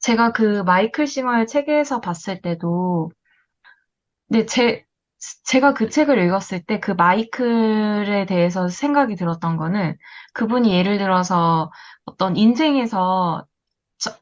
제가 그 마이클 싱어의 책에서 봤을 때도, 근데 제가 그 책을 읽었을 때 그 마이클에 대해서 생각이 들었던 거는 그분이 예를 들어서 어떤 인생에서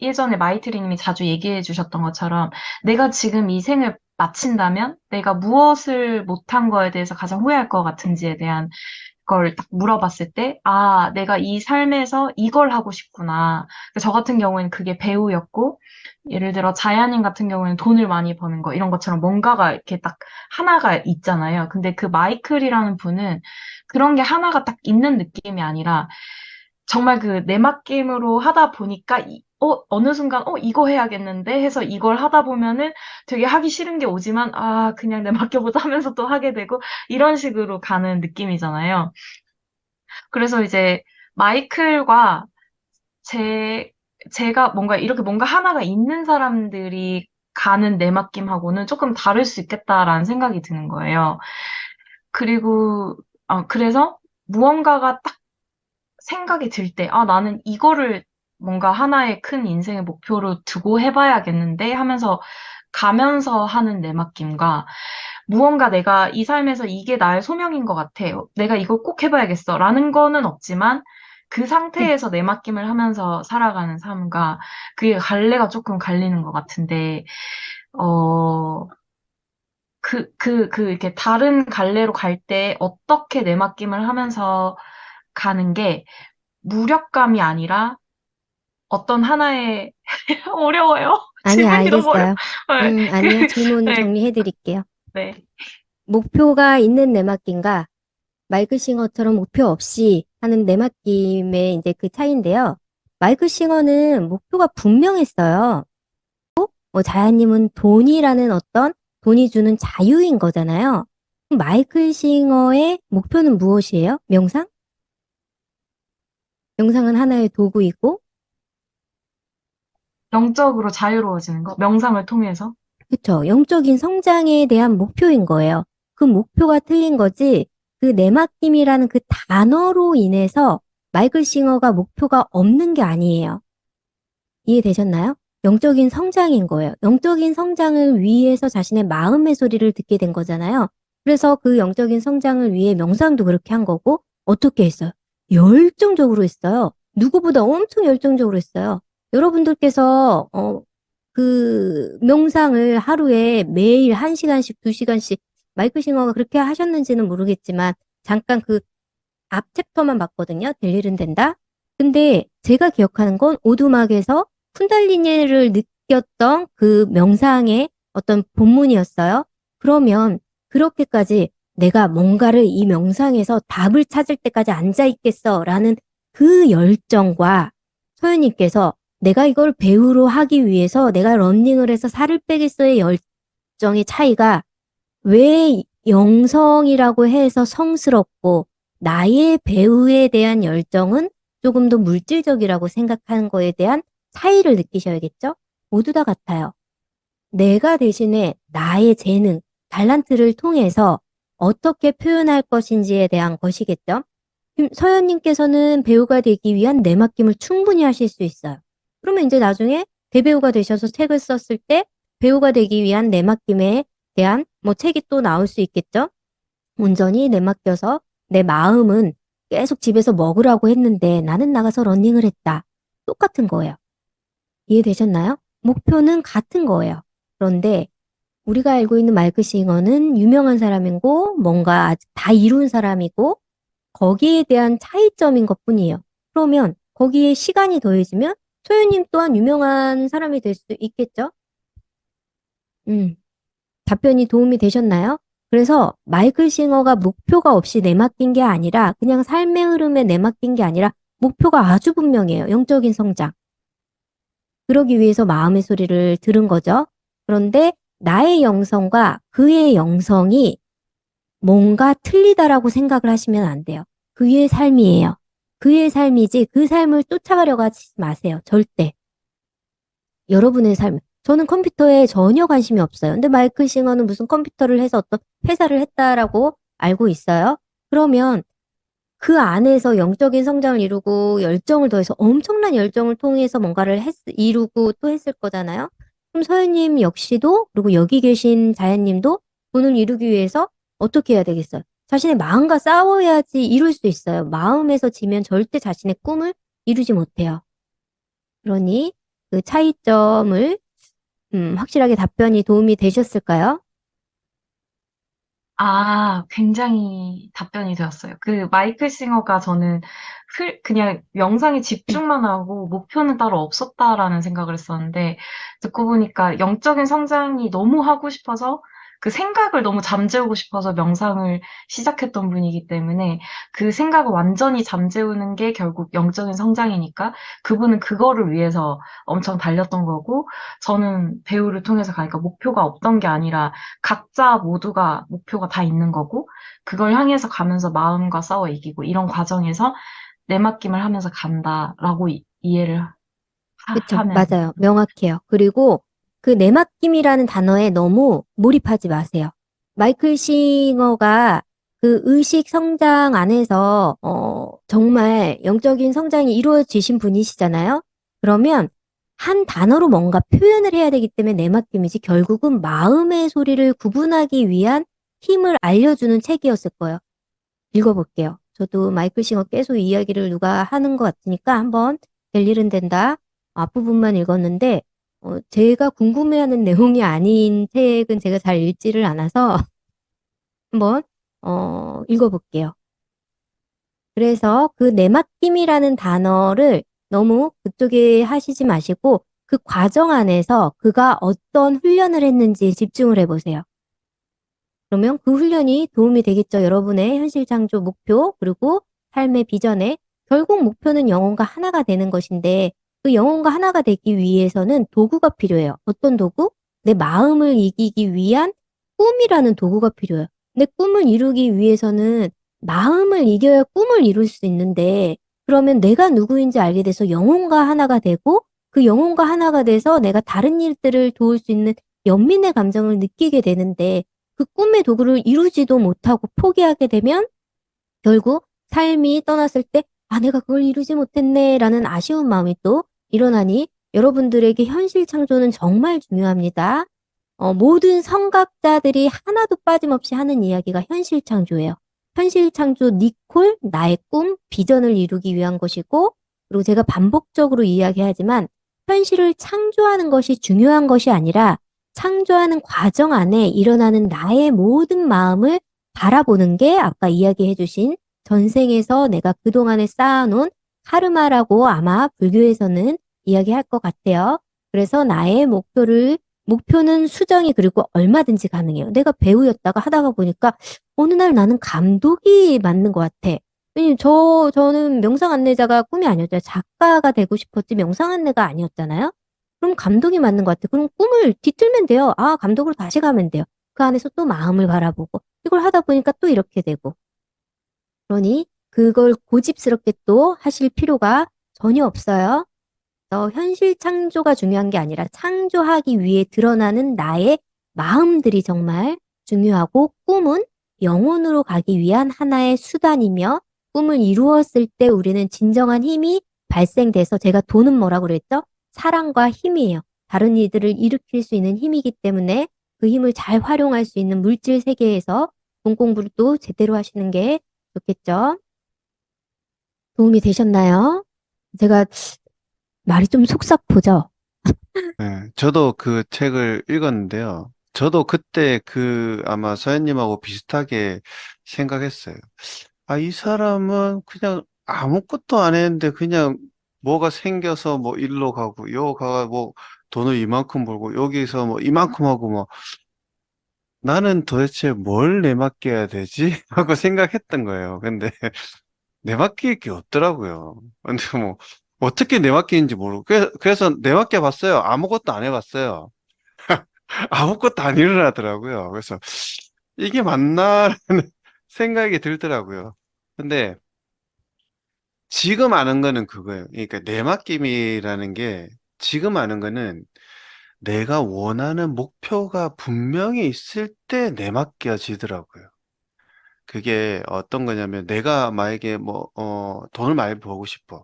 예전에 마이트리님이 자주 얘기해 주셨던 것처럼 내가 지금 이 생을 마친다면 내가 무엇을 못한 거에 대해서 가장 후회할 것 같은지에 대한 걸 딱 물어봤을 때, 아, 내가 이 삶에서 이걸 하고 싶구나. 저 같은 경우에는 그게 배우였고, 예를 들어 자야님 같은 경우에는 돈을 많이 버는 거, 이런 것처럼 뭔가가 이렇게 딱 하나가 있잖아요. 근데 그 마이클이라는 분은 그런 게 하나가 딱 있는 느낌이 아니라 정말 그 내맡김으로 하다 보니까 어느 순간 이거 해야겠는데 해서 이걸 하다 보면은 되게 하기 싫은 게 오지만 아 그냥 내맡겨보자 하면서 또 하게 되고 이런 식으로 가는 느낌이잖아요. 그래서 이제 마이클과 제가 뭔가 이렇게 뭔가 하나가 있는 사람들이 가는 내맡김하고는 조금 다를 수 있겠다라는 생각이 드는 거예요. 그리고 그래서 무언가가 딱 생각이 들 때, 아, 나는 이거를 뭔가 하나의 큰 인생의 목표로 두고 해봐야겠는데 하면서 가면서 하는 내맡김과 무언가 내가 이 삶에서 이게 나의 소명인 것 같아. 내가 이걸 꼭 해봐야겠어. 라는 거는 없지만 그 네. 상태에서 내맡김을 하면서 살아가는 삶과 그게 갈래가 조금 갈리는 것 같은데, 어, 이렇게 다른 갈래로 갈 때 어떻게 내맡김을 하면서 가는 게 무력감이 아니라 어떤 하나의 어려워요. 아니야, 질문이 너무 어려워. 알겠어요. 네, 아니요. 질문 네, 정리해 드릴게요. 네. 목표가 있는 내맡김과 마이클 싱어처럼 목표 없이 하는 내맡김의 이제 그 차이인데요. 마이클 싱어는 목표가 분명했어요. 자야님은 돈이라는 어떤 돈이 주는 자유인 거잖아요. 그럼 마이클 싱어의 목표는 무엇이에요? 명상? 명상은 하나의 도구이고, 영적으로 자유로워지는 거, 명상을 통해서. 그쵸. 영적인 성장에 대한 목표인 거예요. 그 목표가 틀린 거지, 그 내맡김이라는 그 단어로 인해서 마이클 싱어가 목표가 없는 게 아니에요. 이해되셨나요? 영적인 성장인 거예요. 영적인 성장을 위해서 자신의 마음의 소리를 듣게 된 거잖아요. 그래서 그 영적인 성장을 위해 명상도 그렇게 한 거고, 어떻게 했어요? 열정적으로 했어요. 누구보다 엄청 열정적으로 했어요. 여러분들께서, 그 명상을 하루에 매일 1시간씩, 2시간씩, 마이클 싱어가 그렇게 하셨는지는 모르겠지만, 잠깐 그 앞 챕터만 봤거든요. 될 일은 된다. 근데 제가 기억하는 건 오두막에서 쿤달리니를 느꼈던 그 명상의 어떤 본문이었어요. 그러면 그렇게까지 내가 뭔가를 이 명상에서 답을 찾을 때까지 앉아 있겠어 라는 그 열정과 소연님께서 내가 이걸 배우로 하기 위해서 내가 러닝을 해서 살을 빼겠어의 열정의 차이가 왜 영성이라고 해서 성스럽고 나의 배우에 대한 열정은 조금 더 물질적이라고 생각하는 거에 대한 차이를 느끼셔야겠죠? 모두 다 같아요. 내가 대신에 나의 재능, 달란트를 통해서 어떻게 표현할 것인지에 대한 것이겠죠? 서연님께서는 배우가 되기 위한 내맡김을 충분히 하실 수 있어요. 그러면 이제 나중에 대배우가 되셔서 책을 썼을 때 배우가 되기 위한 내맡김에 대한 뭐 책이 또 나올 수 있겠죠? 온전히 내맡겨서 내 마음은 계속 집에서 먹으라고 했는데 나는 나가서 러닝을 했다. 똑같은 거예요. 이해되셨나요? 목표는 같은 거예요. 그런데 우리가 알고 있는 마이클 싱어는 유명한 사람이고 뭔가 아직 다 이룬 사람이고 거기에 대한 차이점인 것뿐이에요. 그러면 거기에 시간이 더해지면 소유님 또한 유명한 사람이 될 수 있겠죠? 음, 답변이 도움이 되셨나요? 그래서 마이클 싱어가 목표가 없이 내맡긴 게 아니라 그냥 삶의 흐름에 내맡긴 게 아니라 목표가 아주 분명해요. 영적인 성장. 그러기 위해서 마음의 소리를 들은 거죠. 그런데 나의 영성과 그의 영성이 뭔가 틀리다라고 생각을 하시면 안 돼요. 그의 삶이에요. 그의 삶이지 그 삶을 쫓아가려고 하지 마세요. 절대. 여러분의 삶. 저는 컴퓨터에 전혀 관심이 없어요. 근데 마이클 싱어는 무슨 컴퓨터를 해서 어떤 회사를 했다라고 알고 있어요. 그러면 그 안에서 영적인 성장을 이루고 열정을 더해서 엄청난 열정을 통해서 뭔가를 이루고 또 했을 거잖아요. 그럼 서현님 역시도, 그리고 여기 계신 자연님도 돈을 이루기 위해서 어떻게 해야 되겠어요? 자신의 마음과 싸워야지 이룰 수 있어요. 마음에서 지면 절대 자신의 꿈을 이루지 못해요. 그러니 그 차이점을 확실하게 답변이 도움이 되셨을까요? 아, 굉장히 답변이 되었어요. 그 마이클 싱어가 저는 그냥 영상에 집중만 하고 목표는 따로 없었다라는 생각을 했었는데 듣고 보니까 영적인 성장이 너무 하고 싶어서 그 생각을 너무 잠재우고 싶어서 명상을 시작했던 분이기 때문에 그 생각을 완전히 잠재우는 게 결국 영적인 성장이니까 그분은 그거를 위해서 엄청 달렸던 거고 저는 배우를 통해서 가니까 목표가 없던 게 아니라 각자 모두가 목표가 다 있는 거고, 그걸 향해서 가면서 마음과 싸워 이기고, 이런 과정에서 내맡김을 하면서 간다라고 이해를 그쵸. 하면 돼요. 맞아요. 명확해요. 그리고 그 내맡김이라는 단어에 너무 몰입하지 마세요. 마이클 싱어가 그 의식 성장 안에서, 정말 영적인 성장이 이루어지신 분이시잖아요. 그러면 한 단어로 뭔가 표현을 해야 되기 때문에 내맡김이지 결국은 마음의 소리를 구분하기 위한 힘을 알려주는 책이었을 거예요. 읽어볼게요. 저도 마이클 싱어 계속 이야기를 누가 하는 것 같으니까 한번 될 일은 된다. 앞부분만 읽었는데, 제가 궁금해하는 내용이 아닌 책은 제가 잘 읽지를 않아서 한번, 읽어볼게요. 그래서 그 내맡김이라는 단어를 너무 그쪽에 하시지 마시고 그 과정 안에서 그가 어떤 훈련을 했는지 집중을 해보세요. 그러면 그 훈련이 도움이 되겠죠. 여러분의 현실 창조 목표, 그리고 삶의 비전에. 결국 목표는 영혼과 하나가 되는 것인데 그 영혼과 하나가 되기 위해서는 도구가 필요해요. 어떤 도구? 내 마음을 이기기 위한 꿈이라는 도구가 필요해요. 내 꿈을 이루기 위해서는 마음을 이겨야 꿈을 이룰 수 있는데 그러면 내가 누구인지 알게 돼서 영혼과 하나가 되고 그 영혼과 하나가 돼서 내가 다른 일들을 도울 수 있는 연민의 감정을 느끼게 되는데 그 꿈의 도구를 이루지도 못하고 포기하게 되면 결국 삶이 떠났을 때, 아, 내가 그걸 이루지 못했네, 라는 아쉬운 마음이 또 일어나니 여러분들에게 현실 창조는 정말 중요합니다. 모든 성각자들이 하나도 빠짐없이 하는 이야기가 현실 창조예요. 현실 창조 니콜, 나의 꿈, 비전을 이루기 위한 것이고, 그리고 제가 반복적으로 이야기하지만 현실을 창조하는 것이 중요한 것이 아니라 창조하는 과정 안에 일어나는 나의 모든 마음을 바라보는 게 아까 이야기해 주신 전생에서 내가 그동안에 쌓아놓은 카르마라고 아마 불교에서는 이야기할 것 같아요. 그래서 나의 목표는 수정이 그리고 얼마든지 가능해요. 내가 배우였다가 하다가 보니까 어느 날 나는 감독이 맞는 것 같아. 왜냐면 저는 명상 안내자가 꿈이 아니었잖아요. 작가가 되고 싶었지 명상 안내가 아니었잖아요. 그럼 감독이 맞는 것 같아. 그럼 꿈을 뒤틀면 돼요. 아, 감독으로 다시 가면 돼요. 그 안에서 또 마음을 바라보고 이걸 하다 보니까 또 이렇게 되고. 그러니 그걸 고집스럽게 또 하실 필요가 전혀 없어요. 현실 창조가 중요한 게 아니라 창조하기 위해 드러나는 나의 마음들이 정말 중요하고 꿈은 영혼으로 가기 위한 하나의 수단이며 꿈을 이루었을 때 우리는 진정한 힘이 발생돼서 제가 돈은 뭐라고 그랬죠? 사랑과 힘이에요. 다른 이들을 일으킬 수 있는 힘이기 때문에 그 힘을 잘 활용할 수 있는 물질 세계에서 돈 공부를 또 제대로 하시는 게 좋겠죠? 도움이 되셨나요? 제가 말이 좀 속삭보죠? 네, 저도 그 책을 읽었는데요. 저도 그때 그 아마 서현님하고 비슷하게 생각했어요. 아, 이 사람은 그냥 아무것도 안 했는데 그냥 뭐가 생겨서 뭐 일로 가고, 요 가가 뭐 돈을 이만큼 벌고, 여기서 뭐 이만큼 하고 뭐 나는 도대체 뭘 내맡겨야 되지? 하고 생각했던 거예요. 근데 내맡길 게 없더라고요. 근데 뭐 어떻게 내맡기는지 모르고 그래서 내맡겨 봤어요. 아무것도 안 해봤어요. 아무것도 안 일어나더라고요. 그래서 이게 맞나라는 생각이 들더라고요. 근데 지금 아는 거는 그거예요. 그러니까 내맡김이라는 게 지금 아는 거는 내가 원하는 목표가 분명히 있을 때 내맡겨지더라고요. 그게 어떤 거냐면 내가 만약에 돈을 많이 벌고 싶어.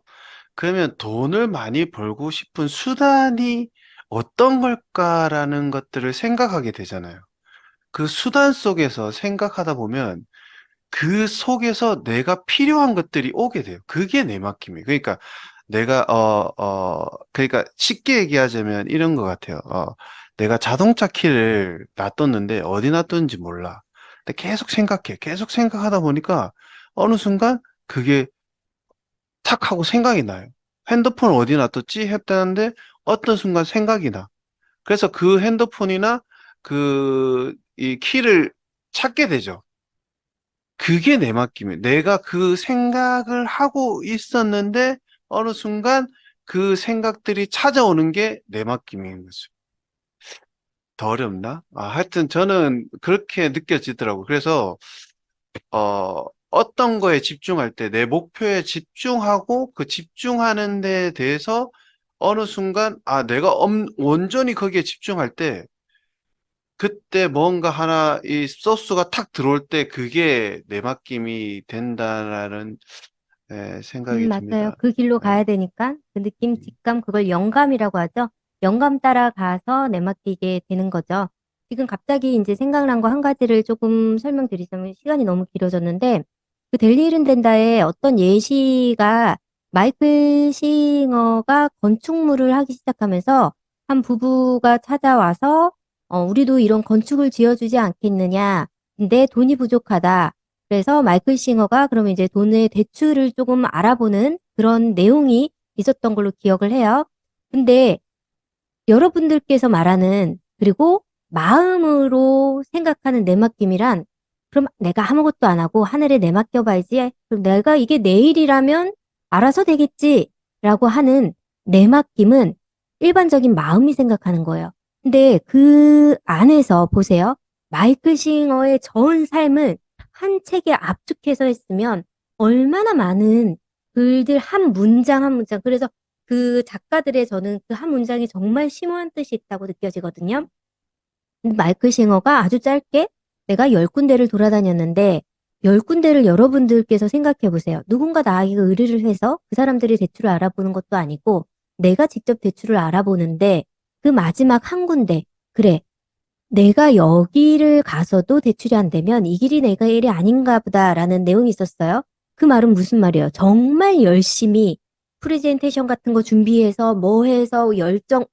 그러면 돈을 많이 벌고 싶은 수단이 어떤 걸까라는 것들을 생각하게 되잖아요. 그 수단 속에서 생각하다 보면 그 속에서 내가 필요한 것들이 오게 돼요. 그게 내 맡김이에요. 그러니까 내가, 그러니까 쉽게 얘기하자면 이런 것 같아요. 내가 자동차 키를 놔뒀는데 어디 놔뒀는지 몰라. 근데 계속 생각해. 계속 생각하다 보니까 어느 순간 그게 탁 하고 생각이 나요. 핸드폰 어디 놔뒀지? 했다는데 어떤 순간 생각이 나. 그래서 그 핸드폰이나 이 키를 찾게 되죠. 그게 내 맡김이에요. 내가 그 생각을 하고 있었는데 어느 순간 그 생각들이 찾아오는 게 내 맡김인 거죠. 더 어렵나? 하여튼 저는 그렇게 느껴지더라고요. 그래서 어떤 거에 집중할 때 내 목표에 집중하고 그 집중하는 데 대해서 어느 순간 내가 온전히 거기에 집중할 때 그때 뭔가 하나 이 소스가 탁 들어올 때 그게 내 맡김이 된다라는 생각이 맞아요. 듭니다. 그 길로 예. 가야 되니까 그 느낌, 직감, 그걸 영감이라고 하죠. 영감 따라가서 내맡기게 되는 거죠. 지금 갑자기 이제 생각난 거 한 가지를 조금 설명드리자면 시간이 너무 길어졌는데 그 델리 잃은 덴다의 어떤 예시가 마이클 싱어가 건축물을 하기 시작하면서 한 부부가 찾아와서 우리도 이런 건축을 지어주지 않겠느냐. 근데 돈이 부족하다. 그래서 마이클 싱어가 그러면 이제 돈의 대출을 조금 알아보는 그런 내용이 있었던 걸로 기억을 해요. 근데 여러분들께서 말하는 그리고 마음으로 생각하는 내맡김이란 그럼 내가 아무것도 안 하고 하늘에 내맡겨봐야지. 그럼 내가 이게 내일이라면 알아서 되겠지. 라고 하는 내맡김은 일반적인 마음이 생각하는 거예요. 근데 그 안에서 보세요. 마이클 싱어의 전 삶을 한 책에 압축해서 했으면 얼마나 많은 글들 한 문장 한 문장. 그래서 그 작가들의 저는 그 한 문장이 정말 심오한 뜻이 있다고 느껴지거든요. 근데 마이클 싱어가 아주 짧게 내가 10군데를 돌아다녔는데 10군데를 여러분들께서 생각해 보세요. 누군가 나에게 의뢰를 해서 그 사람들이 대출을 알아보는 것도 아니고 내가 직접 대출을 알아보는데 그 마지막 한 군데 그래 내가 여기를 가서도 대출이 안 되면 이 길이 내가 일이 아닌가 보다라는 내용이 있었어요. 그 말은 무슨 말이에요? 정말 열심히 프레젠테이션 같은 거 준비해서 뭐 해서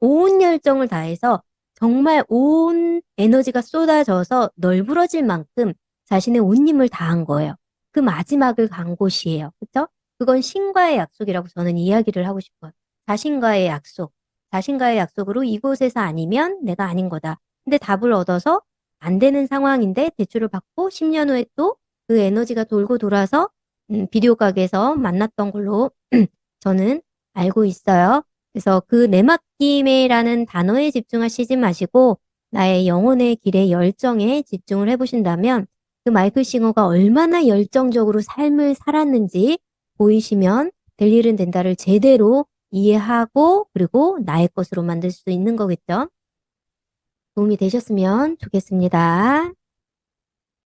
온 열정을 다해서 정말 온 에너지가 쏟아져서 널브러질 만큼 자신의 온 힘을 다한 거예요. 그 마지막을 간 곳이에요. 그쵸? 그건 신과의 약속이라고 저는 이야기를 하고 싶어요. 자신과의 약속. 자신과의 약속으로 이곳에서 아니면 내가 아닌 거다. 근데 답을 얻어서 안 되는 상황인데 대출을 받고 10년 후에 또 그 에너지가 돌고 돌아서 비디오 가게에서 만났던 걸로 저는 알고 있어요. 그래서 그 내맡김이라는 단어에 집중하시지 마시고 나의 영혼의 길의 열정에 집중을 해보신다면 그 마이클 싱어가 얼마나 열정적으로 삶을 살았는지 보이시면 될 일은 된다를 제대로 이해하고 그리고 나의 것으로 만들 수 있는 거겠죠. 도움이 되셨으면 좋겠습니다.